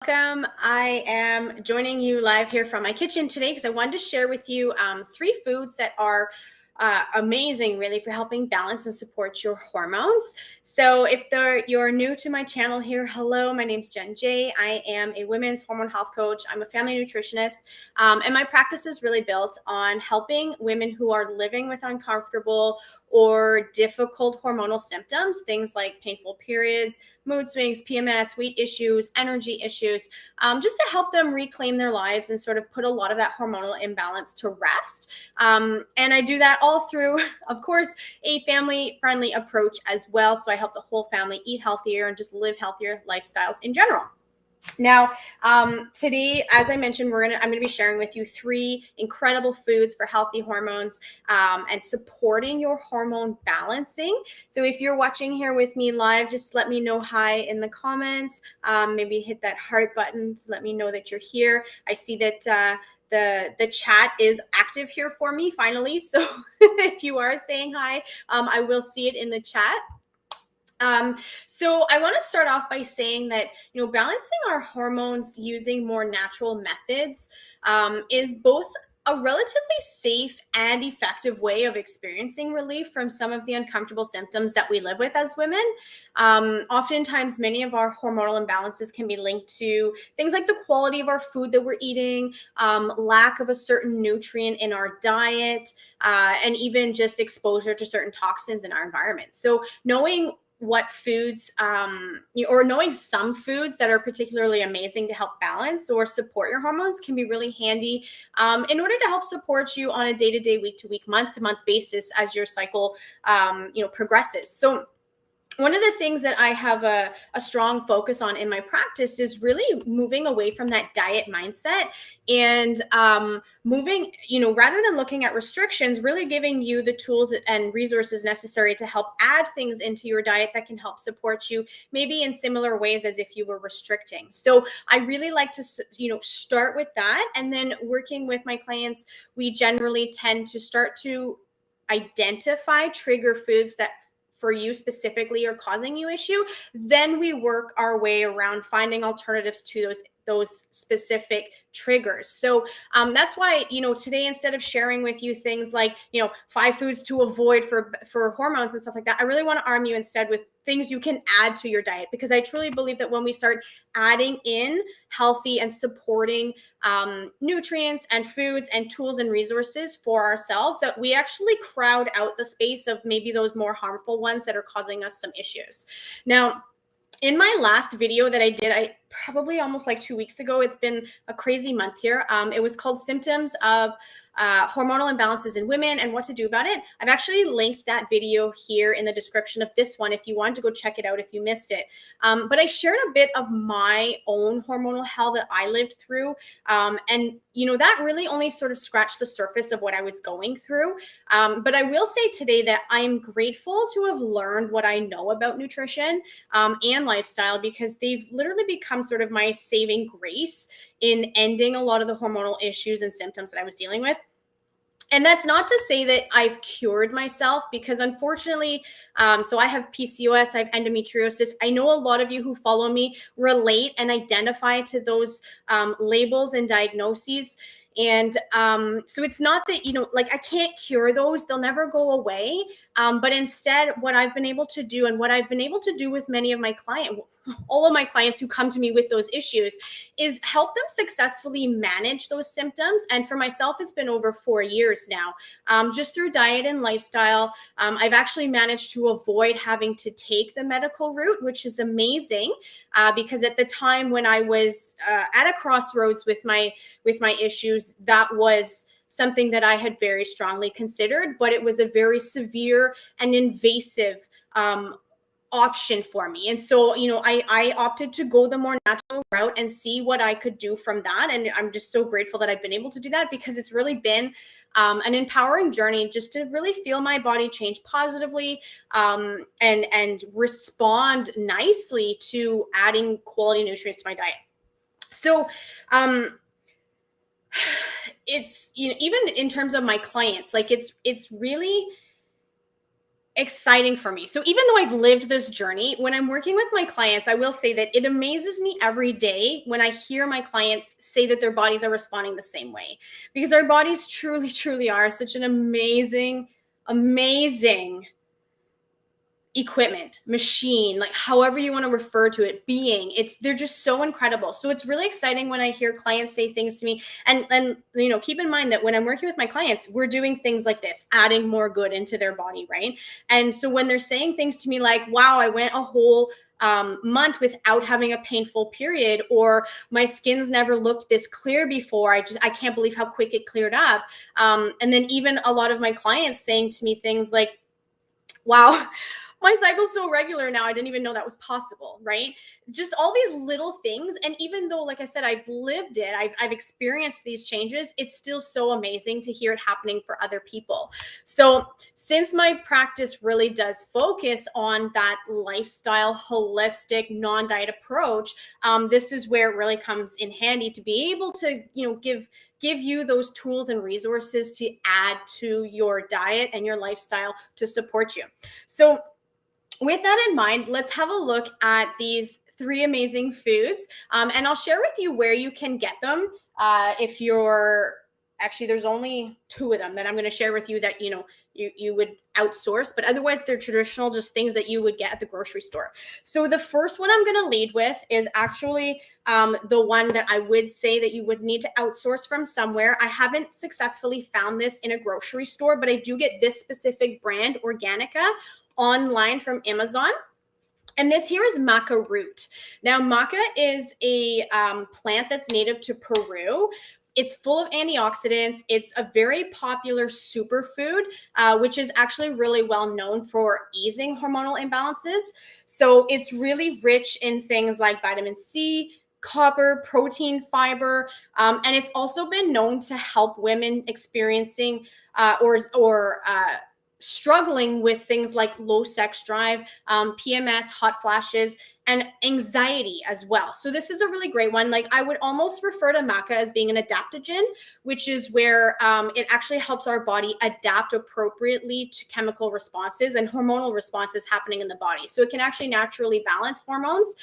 Welcome. I am joining you live here from my kitchen today because I wanted to share with you three foods that are amazing really for helping balance and support your hormones. So if you're new to my channel here, hello, my name's Jen J. I am a women's hormone health coach. I'm a family nutritionist, and my practice is really built on helping women who are living with uncomfortable or difficult hormonal symptoms, things like painful periods, mood swings, PMS, weight issues, energy issues, just to help them reclaim their lives and sort of put a lot of that hormonal imbalance to rest. And I do that all through, of course, a family-friendly approach as well. So I help the whole family eat healthier and just live healthier lifestyles in general. Now, today, as I mentioned, I'm going to be sharing with you three incredible foods for healthy hormones and supporting your hormone balancing. So if you're watching here with me live, just let me know hi in the comments. Maybe hit that heart button to let me know that you're here. I see that the chat is active here for me finally. So if you are saying hi, I will see it in the chat. So I want to start off by saying that, balancing our hormones using more natural methods is both a relatively safe and effective way of experiencing relief from some of the uncomfortable symptoms that we live with as women. Oftentimes, many of our hormonal imbalances can be linked to things like the quality of our food that we're eating, lack of a certain nutrient in our diet, and even just exposure to certain toxins in our environment. So knowing what foods or knowing some foods that are particularly amazing to help balance or support your hormones can be really handy in order to help support you on a day-to-day, week-to-week, month-to-month basis as your cycle progresses. So one of the things that I have a strong focus on in my practice is really moving away from that diet mindset and moving, rather than looking at restrictions, really giving you the tools and resources necessary to help add things into your diet that can help support you, maybe in similar ways as if you were restricting. So I really like to, start with that. And then working with my clients, we generally tend to start to identify trigger foods that for you specifically are causing you issue. Then we work our way around finding alternatives to those specific triggers. So that's why, today, instead of sharing with you things like, 5 foods to avoid for hormones and stuff like that, I really want to arm you instead with things you can add to your diet, because I truly believe that when we start adding in healthy and supporting nutrients and foods and tools and resources for ourselves, that we actually crowd out the space of maybe those more harmful ones that are causing us some issues. Now, in my last video that I did, I probably almost like 2 weeks ago, it's been a crazy month here. It was called Symptoms of Hormonal Imbalances in Women and What to Do About It. I've actually linked that video here in the description of this one if you want to go check it out if you missed it. But I shared a bit of my own hormonal hell that I lived through. And, that really only sort of scratched the surface of what I was going through. But I will say today that I am grateful to have learned what I know about nutrition and lifestyle, because they've literally become sort of my saving grace in ending a lot of the hormonal issues and symptoms that I was dealing with. And that's not to say that I've cured myself, because unfortunately, so I have PCOS, I have endometriosis. I know a lot of you who follow me relate and identify to those labels and diagnoses. And so it's not that, I can't cure those, they'll never go away. But instead, what I've been able to do, and what I've been able to do with many of my clients, all of my clients who come to me with those issues, is help them successfully manage those symptoms. And for myself, it's been over 4 years now, just through diet and lifestyle. I've actually managed to avoid having to take the medical route, which is amazing, because at the time when I was at a crossroads with my issues, that was something that I had very strongly considered, but it was a very severe and invasive option for me. And so, I opted to go the more natural route and see what I could do from that. And I'm just so grateful that I've been able to do that, because it's really been an empowering journey just to really feel my body change positively and respond nicely to adding quality nutrients to my diet. So, it's, even in terms of my clients, like it's really exciting for me. So even though I've lived this journey, when I'm working with my clients, I will say that it amazes me every day when I hear my clients say that their bodies are responding the same way, because our bodies truly, truly are such an amazing, amazing equipment, machine, like however you want to refer to it, being. They're just so incredible. So it's really exciting when I hear clients say things to me. And keep in mind that when I'm working with my clients, we're doing things like this, adding more good into their body, right? And so when they're saying things to me like, wow, I went a whole month without having a painful period, or my skin's never looked this clear before, I can't believe how quick it cleared up. And then even a lot of my clients saying to me things like, wow, my cycle's so regular now, I didn't even know that was possible, right? Just all these little things. And even though, like I said, I've lived it, I've experienced these changes, it's still so amazing to hear it happening for other people. So since my practice really does focus on that lifestyle, holistic, non-diet approach, this is where it really comes in handy to be able to, give you those tools and resources to add to your diet and your lifestyle to support you. So with that in mind, let's have a look at these three amazing foods. And I'll share with you where you can get them. If you're actually, there's only two of them that I'm going to share with you that, you would outsource, but otherwise they're traditional, just things that you would get at the grocery store. So the first one I'm going to lead with is actually the one that I would say that you would need to outsource from somewhere. I haven't successfully found this in a grocery store, but I do get this specific brand, Organica, online from Amazon. And this here is maca root. Now, maca is a plant that's native to Peru. It's full of antioxidants. It's a very popular superfood, which is actually really well known for easing hormonal imbalances. So it's really rich in things like vitamin C, copper, protein, fiber, and it's also been known to help women experiencing or struggling with things like low sex drive, PMS, hot flashes, and anxiety as well. So this is a really great one. Like, I would almost refer to maca as being an adaptogen, which is where it actually helps our body adapt appropriately to chemical responses and hormonal responses happening in the body. So it can actually naturally balance hormones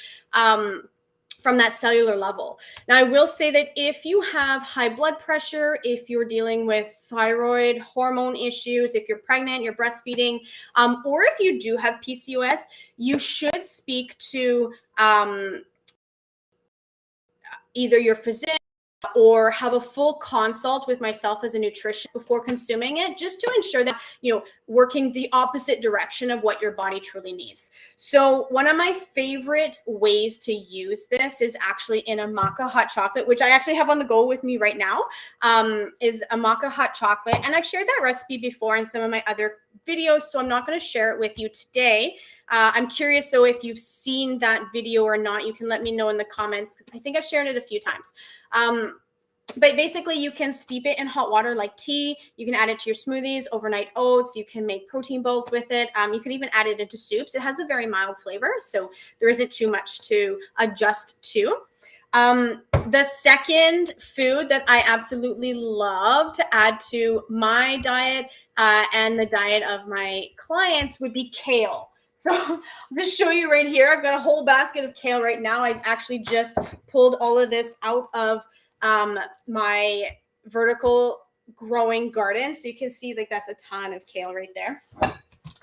from that cellular level. Now, I will say that if you have high blood pressure, if you're dealing with thyroid hormone issues, if you're pregnant, you're breastfeeding, or if you do have PCOS, you should speak to either your physician or have a full consult with myself as a nutritionist before consuming it, just to ensure that, working the opposite direction of what your body truly needs. So one of my favorite ways to use this is actually in a maca hot chocolate, which I actually have on the go with me right now, is a maca hot chocolate. And I've shared that recipe before in some of my other videos, so I'm not going to share it with you today. I'm curious, though, if you've seen that video or not. You can let me know in the comments. I think I've shared it a few times. But basically, you can steep it in hot water like tea. You can add it to your smoothies, overnight oats. You can make protein bowls with it. You can even add it into soups. It has a very mild flavor, so there isn't too much to adjust to. The second food that I absolutely love to add to my diet and the diet of my clients would be kale. So I'll just show you right here. I've got a whole basket of kale right now. I actually just pulled all of this out of my vertical growing garden. So you can see, like, that's a ton of kale right there.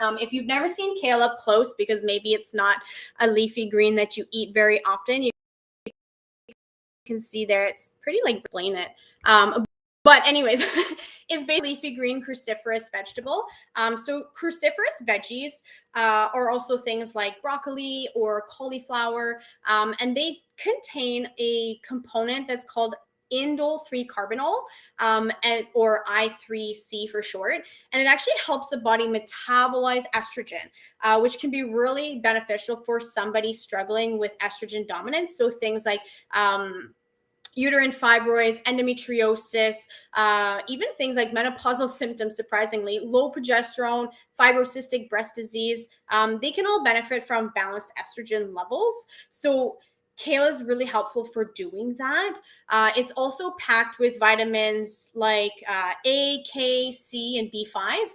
If you've never seen kale up close, because maybe it's not a leafy green that you eat very often, you can see there, it's pretty like plain it. But anyways, it's basically leafy green cruciferous vegetable. So cruciferous veggies are also things like broccoli or cauliflower, and they contain a component that's called indole 3-carbinol, or I3C for short. And it actually helps the body metabolize estrogen, which can be really beneficial for somebody struggling with estrogen dominance. So things like uterine fibroids, endometriosis, even things like menopausal symptoms, surprisingly, low progesterone, fibrocystic breast disease, they can all benefit from balanced estrogen levels. So Kale is really helpful for doing that. It's also packed with vitamins like A, K, C, and B5,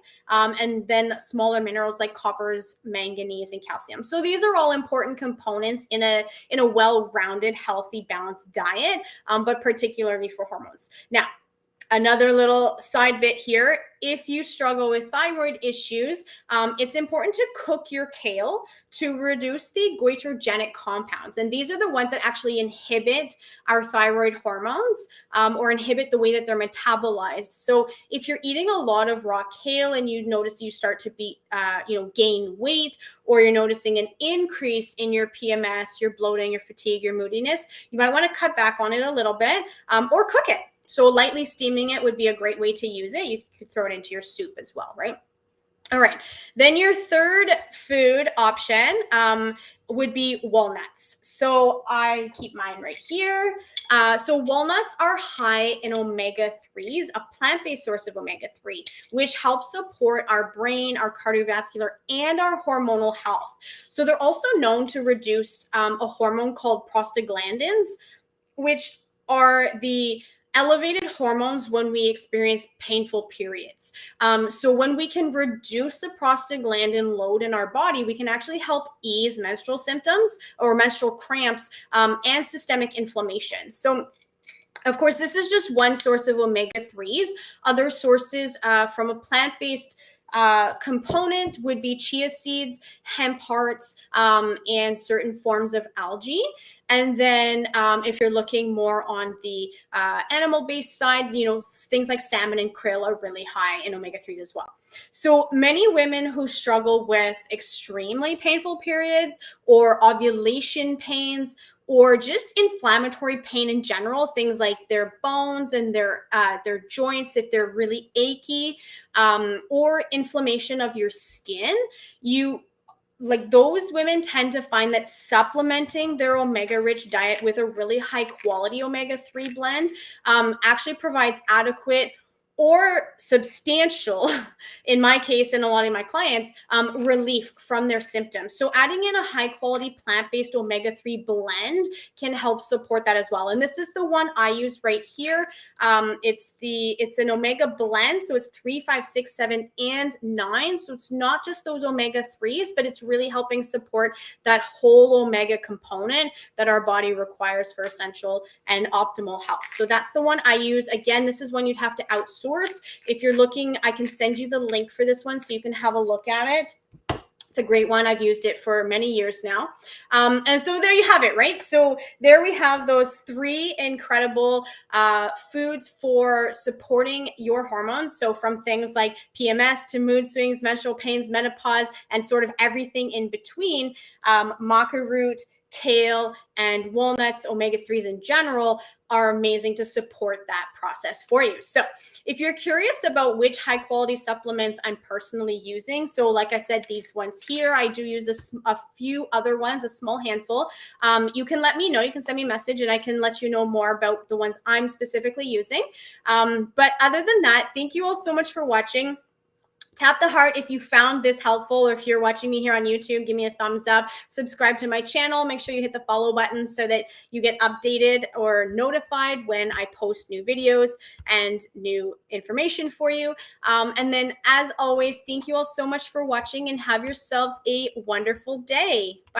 and then smaller minerals like coppers, manganese, and calcium. So these are all important components in a well-rounded, healthy, balanced diet, but particularly for hormones. Now, another little side bit here, if you struggle with thyroid issues, it's important to cook your kale to reduce the goitrogenic compounds. And these are the ones that actually inhibit our thyroid hormones, or inhibit the way that they're metabolized. So if you're eating a lot of raw kale and you notice you start to gain weight, or you're noticing an increase in your PMS, your bloating, your fatigue, your moodiness, you might want to cut back on it a little bit, or cook it. So lightly steaming it would be a great way to use it. You could throw it into your soup as well, right? All right. Then your third food option would be walnuts. So I keep mine right here. So walnuts are high in omega-3s, a plant-based source of omega-3, which helps support our brain, our cardiovascular, and our hormonal health. So they're also known to reduce a hormone called prostaglandins, which are the elevated hormones when we experience painful periods. So when we can reduce the prostaglandin load in our body, we can actually help ease menstrual symptoms or menstrual cramps, and systemic inflammation. So of course, this is just one source of omega-3s. Other sources from a plant-based component would be chia seeds, hemp hearts, and certain forms of algae. And then if you're looking more on the animal-based side, things like salmon and krill are really high in omega-3s as well. So many women who struggle with extremely painful periods or ovulation pains, or just inflammatory pain in general, things like their bones and their joints, if they're really achy, or inflammation of your skin, those women tend to find that supplementing their omega-rich diet with a really high quality omega-3 blend actually provides adequate or substantial, in my case and a lot of my clients, relief from their symptoms. So adding in a high quality plant-based omega-3 blend can help support that as well. And this is the one I use right here. It's an omega blend. So it's 3, 5, 6, 7, and 9. So it's not just those omega-3s, but it's really helping support that whole omega component that our body requires for essential and optimal health. So that's the one I use. Again, this is one you'd have to outsource. If you're looking, I can send you the link for this one so you can have a look at it. It's a great one. I've used it for many years now. And so there you have it, right? So there we have those 3 incredible foods for supporting your hormones. So from things like PMS to mood swings, menstrual pains, menopause, and sort of everything in between, maca root, kale, and walnuts, omega-3s in general, are amazing to support that process for you. So if you're curious about which high quality supplements I'm personally using, so like I said, these ones here, I do use a few other ones, a small handful. You can let me know. You can send me a message and I can let you know more about the ones I'm specifically using. But other than that, thank you all so much for watching. Tap the heart if you found this helpful, or if you're watching me here on YouTube, give me a thumbs up. Subscribe to my channel. Make sure you hit the follow button so that you get updated or notified when I post new videos and new information for you. And then, as always, thank you all so much for watching and have yourselves a wonderful day. Bye.